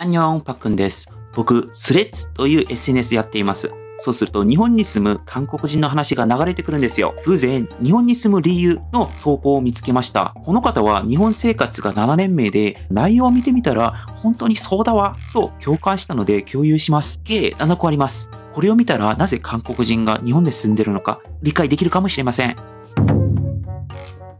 アンニョン、パックンです。僕、スレッズという SNS やっています。そうすると、日本に住む韓国人の話が流れてくるんですよ。偶然、日本に住む理由の投稿を見つけました。この方は日本生活が7年目で、内容を見てみたら、本当にそうだわ、と共感したので共有します。計7個あります。これを見たら、なぜ韓国人が日本で住んでるのか、理解できるかもしれません。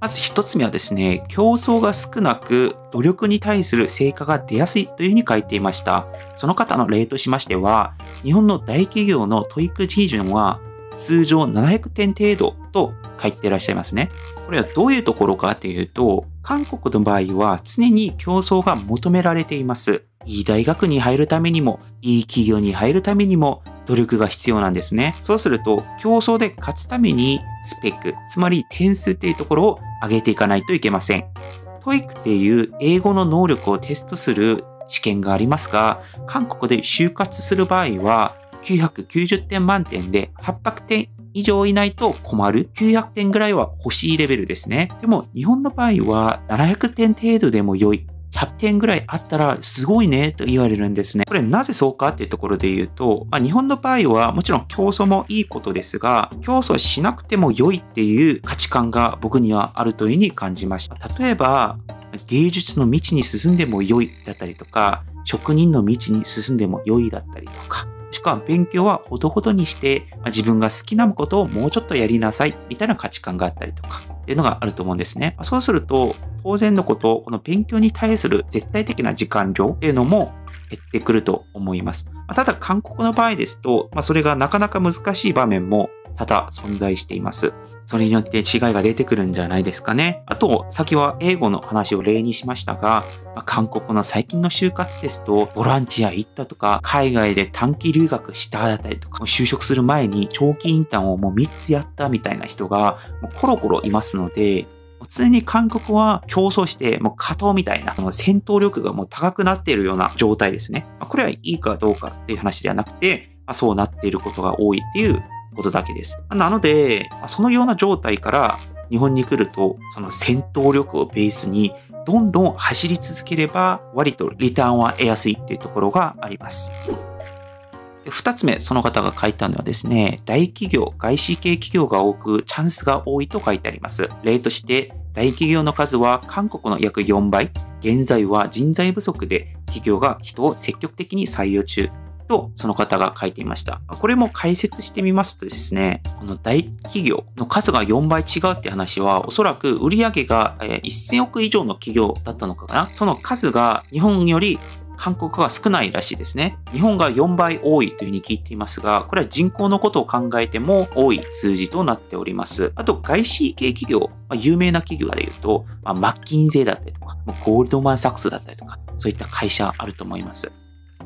まず一つ目はですね、競争が少なく努力に対する成果が出やすいというふうに書いていました。その方の例としましては、日本の大企業のトイック基準は通常700点程度と書いていらっしゃいますね。これはどういうところかというと、韓国の場合は常に競争が求められています。いい大学に入るためにも、いい企業に入るためにも、努力が必要なんですね。そうすると、競争で勝つためにスペック、つまり点数っていうところを上げていかないといけません。TOEIC っていう英語の能力をテストする試験がありますが、韓国で就活する場合は、990点満点で800点以上いないと困る。900点ぐらいは欲しいレベルですね。でも、日本の場合は700点程度でも良い。100点ぐらいあったらすごいねと言われるんですね。これなぜそうかっていうところで言うと、日本の場合はもちろん競争もいいことですが、競争しなくても良いっていう価値観が僕にはあるというふうに感じました。例えば、芸術の道に進んでも良いだったりとか、職人の道に進んでも良いだったりとか、もしくは勉強はほどほどにして、自分が好きなことをもうちょっとやりなさいみたいな価値観があったりとか、っていうのがあると思うんですね。そうすると、当然のこと、この勉強に対する絶対的な時間量っていうのも減ってくると思います。ただ、韓国の場合ですと、それがなかなか難しい場面も多々存在しています。それによって違いが出てくるんじゃないですかね。あと、先は英語の話を例にしましたが、韓国の最近の就活ですと、ボランティア行ったとか、海外で短期留学しただったりとか、就職する前に長期インターンをもう3つやったみたいな人が、もうコロコロいますので、常に韓国は競争して、もう勝とうみたいな、戦闘力がもう高くなっているような状態ですね。これはいいかどうかっていう話ではなくて、そうなっていることが多いっていうことだけです。なので、そのような状態から日本に来ると、その戦闘力をベースにどんどん走り続ければ、割とリターンは得やすいっていうところがあります。二つ目、その方が書いたのはですね、大企業、外資系企業が多く、チャンスが多いと書いてあります。例として、大企業の数は韓国の約4倍、現在は人材不足で企業が人を積極的に採用中。と、その方が書いていました。これも解説してみますとですね、この大企業の数が4倍違うって話は、おそらく売上が1000億以上の企業だったのかな。その数が日本より韓国が少ないらしいですね。日本が4倍多いというふうに聞いていますが、これは人口のことを考えても多い数字となっております。あと、外資系企業、有名な企業で言うと、マッキンゼーだったりとか、ゴールドマンサックスだったりとか、そういった会社あると思います。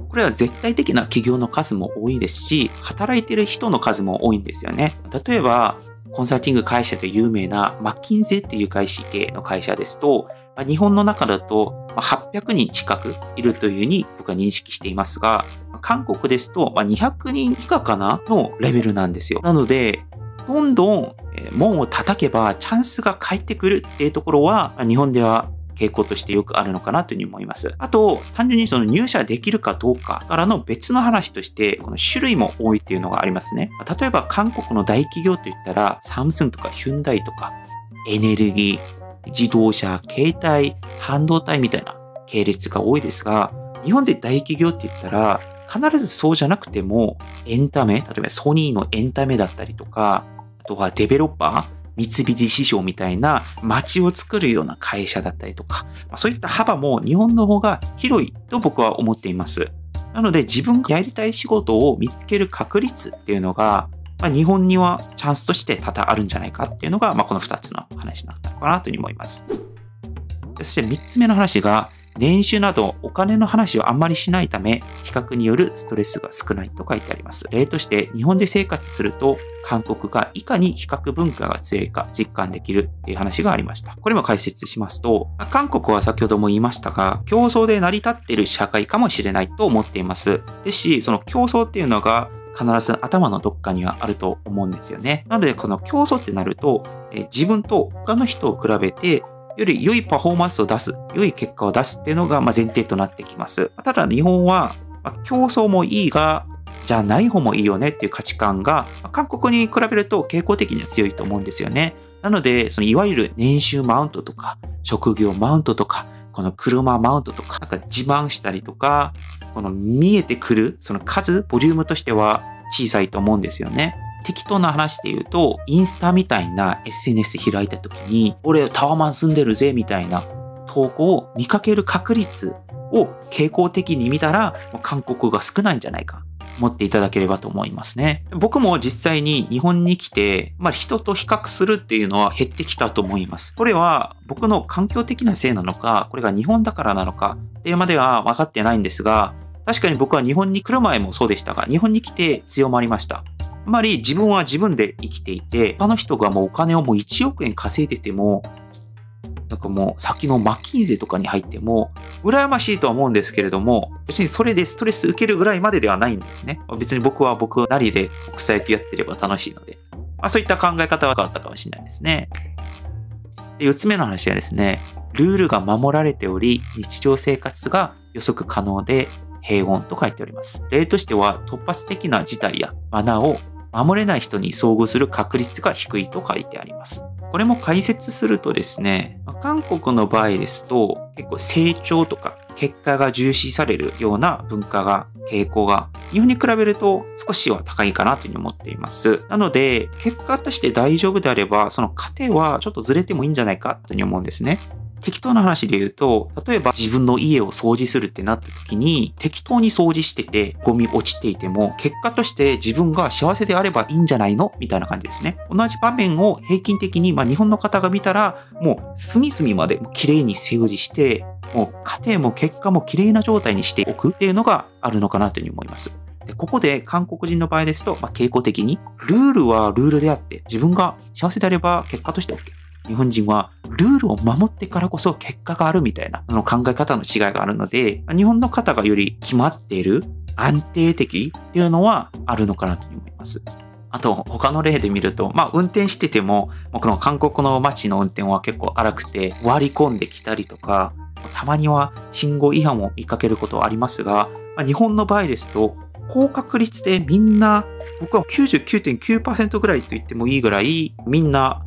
これは絶対的な企業の数も多いですし、働いている人の数も多いんですよね。例えば、コンサルティング会社で有名なマッキンゼっていう外資系の会社ですと、日本の中だと800人近くいるというふうに僕は認識していますが、韓国ですと200人以下かなのレベルなんですよ。なので、どんどん門を叩けばチャンスが返ってくるっていうところは、日本では傾向としてよくあるのかなというふうに思います。あと、単純にその入社できるかどうかからの別の話として、この種類も多いっていうのがありますね。例えば韓国の大企業といったら、サムスンとかヒュンダイとか、エネルギー、自動車、携帯、半導体みたいな系列が多いですが、日本で大企業って言ったら、必ずそうじゃなくても、エンタメ、例えばソニーのエンタメだったりとか、あとはデベロッパー、三菱地所みたいな街を作るような会社だったりとか、そういった幅も日本の方が広いと僕は思っています。なので自分がやりたい仕事を見つける確率っていうのが、日本にはチャンスとして多々あるんじゃないかっていうのが、この2つの話になったのかなというふうに思います。そして3つ目の話が、年収などお金の話をあんまりしないため、比較によるストレスが少ないと書いてあります。例として、日本で生活すると、韓国がいかに比較文化が強いか実感できるっていう話がありました。これも解説しますと、韓国は先ほども言いましたが、競争で成り立っている社会かもしれないと思っています。ですし、その競争っていうのが、必ず頭のどっかにはあると思うんですよね。なので、この競争ってなると、自分と他の人を比べて、より良いパフォーマンスを出す、良い結果を出すっていうのが前提となってきます。ただ日本は競争もいいが、じゃない方もいいよねっていう価値観が韓国に比べると傾向的には強いと思うんですよね。なので、いわゆる年収マウントとか、職業マウントとか、この車マウントとか、自慢したりとか、この見えてくる、数、ボリュームとしては小さいと思うんですよね。適当な話で言うと、インスタみたいな SNS 開いた時に、俺タワマン住んでるぜみたいな投稿を見かける確率を傾向的に見たら、韓国が少ないんじゃないか。持っていただければと思いますね。僕も実際に日本に来て、人と比較するっていうのは減ってきたと思います。これは僕の環境的なせいなのか、これが日本だからなのかっていうまでは分かってないんですが、確かに僕は日本に来る前もそうでしたが、日本に来て強まりました。つまり自分は自分で生きていて、他の人がもうお金をもう1億円稼いでても、もう先のマッキンゼーとかに入っても、羨ましいとは思うんですけれども、別にそれでストレス受けるぐらいまでではないんですね。別に僕は僕なりで国際野球やってれば楽しいので、そういった考え方は変わったかもしれないですね。で、4つ目の話はですね、ルールが守られており、日常生活が予測可能で平穏と書いております。例としては、突発的な事態やマナーを守れない人に遭遇する確率が低いと書いてあります。これも解説するとですね、韓国の場合ですと結構成長とか結果が重視されるような傾向が日本に比べると少しは高いかなというふうに思っています。なので結果として大丈夫であればその過程はちょっとずれてもいいんじゃないかというふうに思うんですね。適当な話で言うと、例えば自分の家を掃除するってなった時に、適当に掃除してて、ゴミ落ちていても、結果として自分が幸せであればいいんじゃないのみたいな感じですね。同じ場面を平均的に、日本の方が見たら、もう隅々まで綺麗に掃除して、もう家庭も結果も綺麗な状態にしておくっていうのがあるのかなというふうに思います。でここで韓国人の場合ですと、傾向的に、ルールはルールであって、自分が幸せであれば結果として OK。日本人はルールを守ってからこそ結果があるみたいな考え方の違いがあるので、日本の方がより決まっている、安定的っていうのはあるのかなと思います。あと他の例で見ると、運転してても、この韓国の街の運転は結構荒くて割り込んできたりとか、たまには信号違反を見かけることはありますが、日本の場合ですと、高確率でみんな、僕は 99.9% ぐらいと言ってもいいぐらい、みんな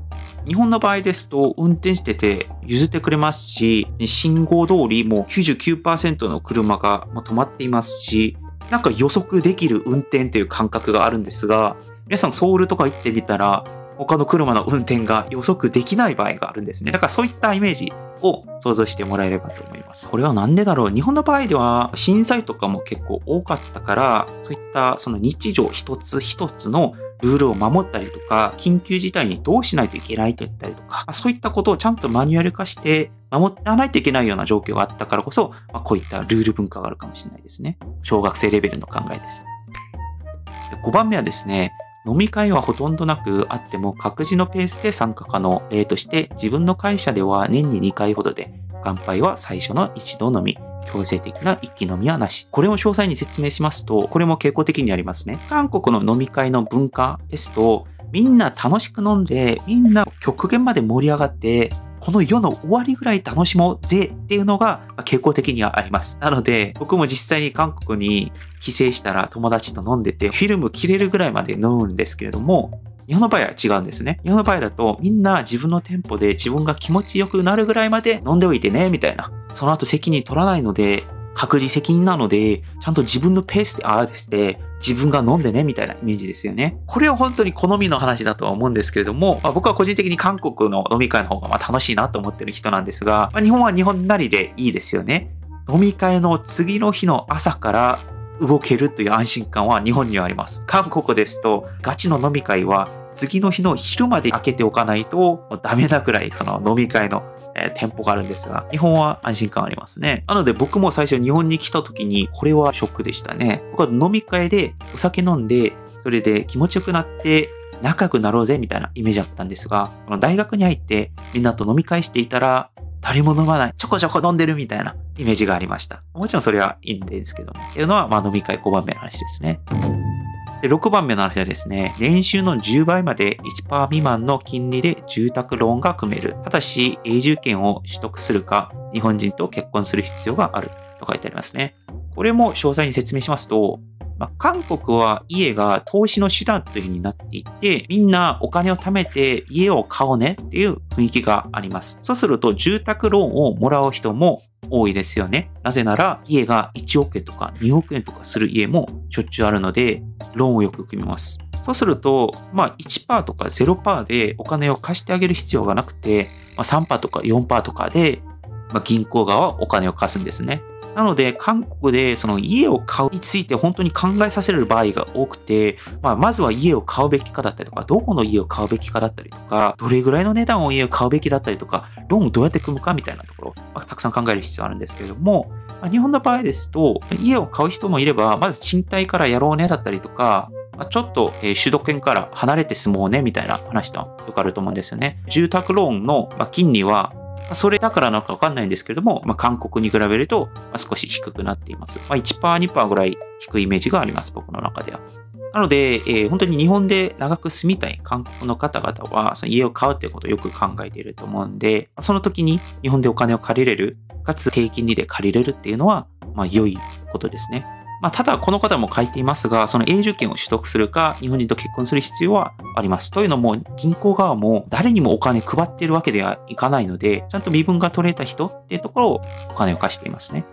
日本の場合ですと運転してて譲ってくれますし、信号通りもう 99% の車が止まっていますし、予測できる運転っていう感覚があるんですが、皆さんソウルとか行ってみたら他の車の運転が予測できない場合があるんですね。だからそういったイメージを想像してもらえればと思います。これはなんでだろう。日本の場合では震災とかも結構多かったから、そういったその日常一つ一つのルールを守ったりとか、緊急事態にどうしないといけないといったりとか、そういったことをちゃんとマニュアル化して守らないといけないような状況があったからこそ、こういったルール文化があるかもしれないですね。小学生レベルの考えです。5番目はですね、飲み会はほとんどなくあっても各自のペースで参加可能。例として自分の会社では年に2回ほどで、乾杯は最初の一度飲み。強制的な一気飲みはなし。これを詳細に説明しますと、これも傾向的にありますね。韓国の飲み会の文化ですと、みんな楽しく飲んで、みんな極限まで盛り上がって、この世の終わりぐらい楽しもうぜっていうのが傾向的にはあります。なので、僕も実際に韓国に帰省したら友達と飲んでて、フィルム切れるぐらいまで飲むんですけれども、日本の場合は違うんですね。日本の場合だとみんな自分のテンポで自分が気持ちよくなるぐらいまで飲んでおいてね、みたいな。その後責任取らないので、各自責任なので、ちゃんと自分のペースで自分が飲んでね、みたいなイメージですよね。これは本当に好みの話だとは思うんですけれども、僕は個人的に韓国の飲み会の方が楽しいなと思ってる人なんですが、日本は日本なりでいいですよね。飲み会の次の日の朝から動けるという安心感は日本にはあります。韓国ですと、ガチの飲み会は次の日の昼まで開けておかないとダメなくらいその飲み会のテンポがあるんですが、日本は安心感ありますね。なので僕も最初日本に来た時にこれはショックでしたね。僕は飲み会でお酒飲んで、それで気持ちよくなって仲良くなろうぜみたいなイメージだったんですが、この大学に入ってみんなと飲み会していたら、誰も飲まない、ちょこちょこ飲んでるみたいなイメージがありました。もちろんそれはいいんですけども。っていうのは飲み会5番目の話ですね。で、6番目の話はですね、年収の10倍まで 1% 未満の金利で住宅ローンが組める。ただし、永住権を取得するか、日本人と結婚する必要があると書いてありますね。これも詳細に説明しますと、韓国は家が投資の手段という風になっていて、みんなお金を貯めて家を買おうねっていう雰囲気があります。そうすると住宅ローンをもらう人も多いですよね。なぜなら家が1億円とか2億円とかする家もしょっちゅうあるので、ローンをよく組みます。そうすると、1% とか 0% でお金を貸してあげる必要がなくて、3% とか 4% とかで、銀行側はお金を貸すんですね。なので、韓国でその家を買うについて本当に考えさせられる場合が多くて、まずは家を買うべきかだったりとか、どこの家を買うべきかだったりとか、どれぐらいの値段を家を買うべきだったりとか、ローンをどうやって組むかみたいなところ、たくさん考える必要があるんですけれども、日本の場合ですと、家を買う人もいれば、まず賃貸からやろうねだったりとか、ちょっと主導権から離れて住もうねみたいな話とよくあると思うんですよね。住宅ローンの金利はそれだからなのかわかんないんですけれども、韓国に比べると少し低くなっています。1%、2% ぐらい低いイメージがあります、僕の中では。なので、本当に日本で長く住みたい韓国の方々は、その家を買うということをよく考えていると思うんで、その時に日本でお金を借りれる、かつ低金利で借りれるっていうのは、良いことですね。ただ、この方も書いていますが、その永住権を取得するか、日本人と結婚する必要はあります。というのも、銀行側も誰にもお金配っているわけではいかないので、ちゃんと身分が取れた人っていうところをお金を貸していますね。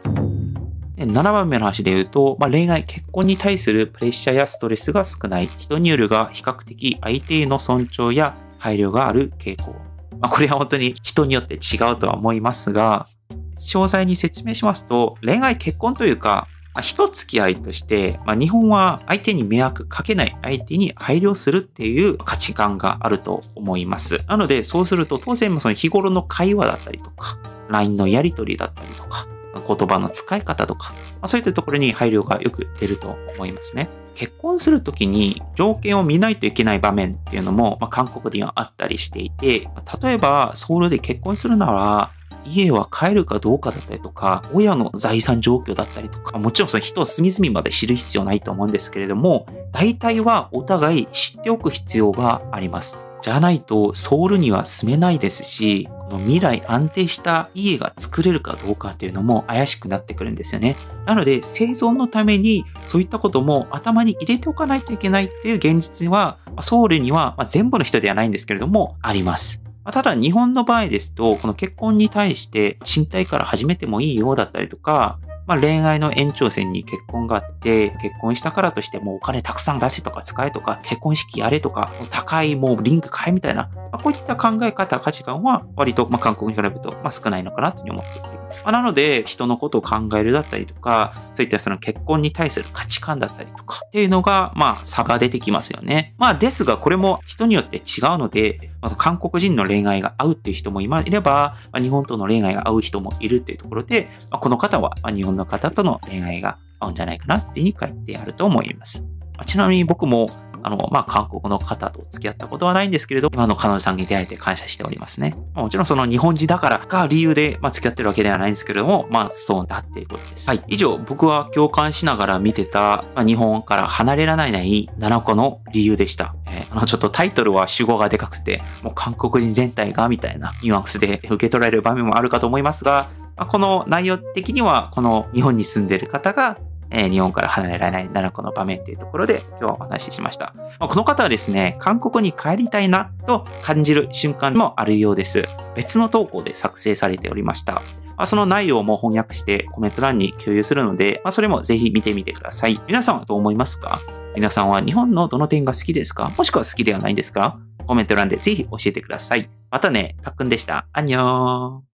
7番目の話で言うと、恋愛、結婚に対するプレッシャーやストレスが少ない。人によるが比較的相手への尊重や配慮がある傾向。これは本当に人によって違うとは思いますが、詳細に説明しますと、恋愛、結婚というか、一付き合いとして、日本は相手に迷惑かけない、相手に配慮するっていう価値観があると思います。なので、そうすると当然その日頃の会話だったりとか、LINE のやり取りだったりとか、言葉の使い方とか、そういったところに配慮がよく出ると思いますね。結婚するときに条件を見ないといけない場面っていうのも、韓国ではあったりしていて、例えばソウルで結婚するなら、家は買えるかどうかだったりとか、親の財産状況だったりとか、もちろんその人を隅々まで知る必要ないと思うんですけれども、大体はお互い知っておく必要があります。じゃないとソウルには住めないですし、この未来安定した家が作れるかどうかっていうのも怪しくなってくるんですよね。なので生存のためにそういったことも頭に入れておかないといけないっていう現実は、ソウルには全部の人ではないんですけれども、あります。ただ日本の場合ですと、この結婚に対して賃貸から始めてもいいよだったりとか、恋愛の延長線に結婚があって、結婚したからとしてもお金たくさん出せとか使えとか、結婚式やれとか、高いもうリンク買えみたいな、こういった考え方、価値観は割と韓国に比べると少ないのかなというふうに思っております。なので、人のことを考えるだったりとか、そういったその結婚に対する価値観だったりとかっていうのが、差が出てきますよね。ですが、これも人によって違うので、韓国人の恋愛が合うっていう人もいれば、日本との恋愛が合う人もいるっていうところで、この方は日本の方との恋愛が合うんじゃないかなっていうふうに書いてあると思います。ちなみに僕も、韓国の方と付き合ったことはないんですけれど、今の彼女さんに出会えて感謝しておりますね。もちろんその日本人だからが理由で、付き合ってるわけではないんですけれども、そうだっていうことです。はい。以上、僕は共感しながら見てた、日本から離れられない7個の理由でした。ちょっとタイトルは主語がでかくて、もう韓国人全体がみたいなニュアンスで受け取られる場面もあるかと思いますが、この内容的には、この日本に住んでいる方が、日本から離れられない7個の場面というところで今日はお話ししました。この方はですね、韓国に帰りたいなと感じる瞬間もあるようです。別の投稿で作成されておりました。その内容も翻訳してコメント欄に共有するので、それもぜひ見てみてください。皆さんはどう思いますか？皆さんは日本のどの点が好きですか？もしくは好きではないですか？コメント欄でぜひ教えてください。またね、パックンでした。アンニョーン。